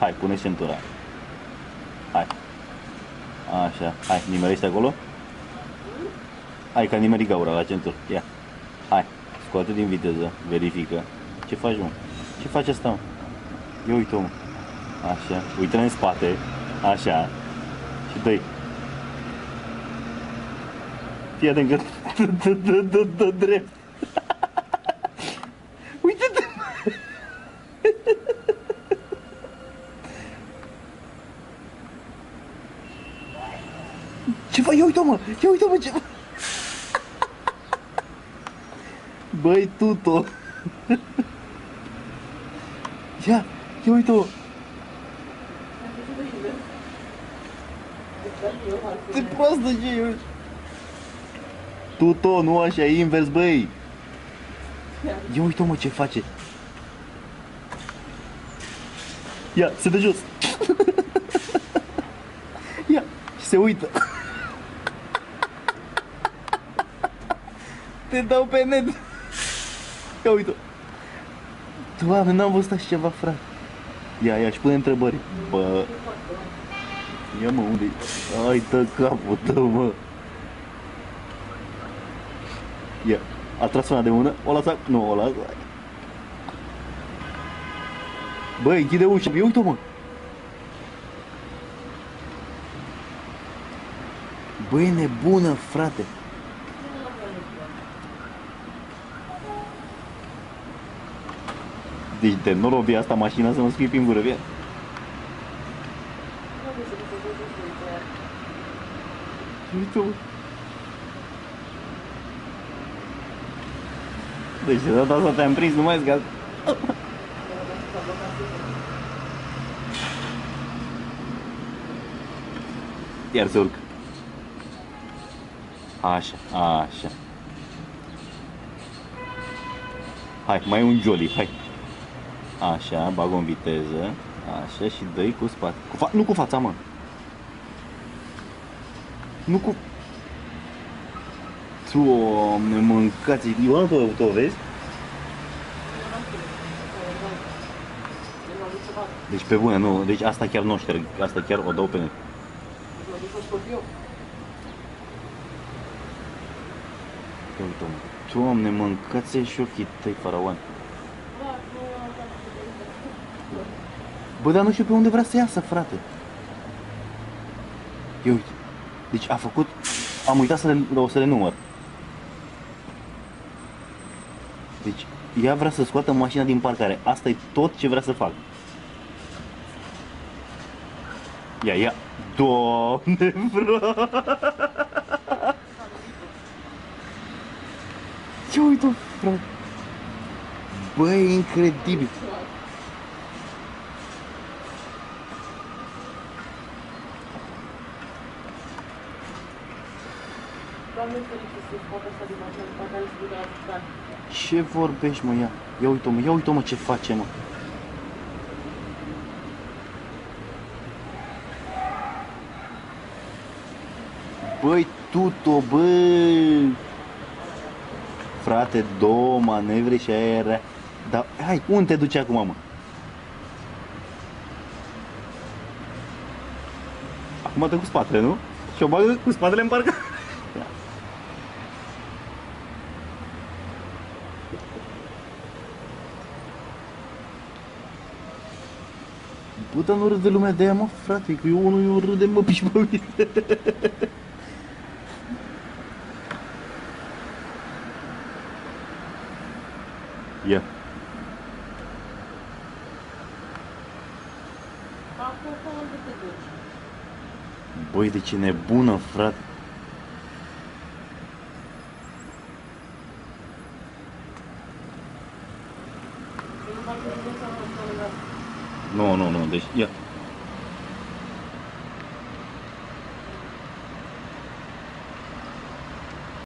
Hai, pune centura. Hai. Așa, hai, nimerește acolo. Hai că nimeri gaura la centură. Ia. Hai, scoate din viteză, verifică. Ce faci, mă? Ce faci asta, mă? Ia uite-o, mă. Așa, uite-ne în spate. Așa. Și dă-i. Fii atent că dă drept. Uite-te. Ce faci? Ia uite-o, mă. Ia uite-o, mă, ce faci? Băi, tuto. Ia uite-o. Ce proastă ce e. Tuto, nu așa, e invers, băi. Ia uite-o, mă, ce face. Ia, se dă jos. Ia, și se uită. Te dau pe net. Ia uite-o. Doamne, n-am văzut așa ceva, frate. Ia, și pune întrebări. Bă. Ia, mă, unde-i? Ai, dă capul tău, mă. Ia, a tras una de mână, o lăsa, nu, o lăsa. Băi, închide ușa, ia uite-o, mă. Băi, nebună, frate. Deci de norovi asta mașina să mă scuipi în gură, via. Uite-o. Deci de data asta te-am prins, nu mai zgaz. Iar se urcă. Așa, așa. Hai, mai un jolly, hai. Așa, bag-o în viteză. Așa și dă-i cu spate. Nu cu fața, mă. Nu cu... Doamne, mâncați, Ioana, tu o vezi? Deci pe bune, nu, deci asta chiar nu o șterg, asta chiar o dau pe net. Uite-mă, Doamne, mâncați și ochii tăi, faraon. Bă, dar nu știu pe unde vrea să iasă, frate. Ia uite, deci a făcut, am uitat să le număr. Deci, ea vrea să scoată mașina din parcare. Asta e tot ce vrea să fac. Ia. Doamne, frate. Ia uite-o, frate. Băi, e incredibil. Ce vorbești, mă, ia uite-o, mă, ce face, mă. Băi, tuto, băi. Frate, două manevre și aia era. Dar, hai, unde te duci acum, mă? Acum dă cu spatele, nu? Și o bagă cu spatele în parcă. Bă, dar nu râde lumea de aia, mă, frate, că eu râde, mă, piși pe mine. Ia. Băi, de ce nebună, frate. Nu, deci, ia.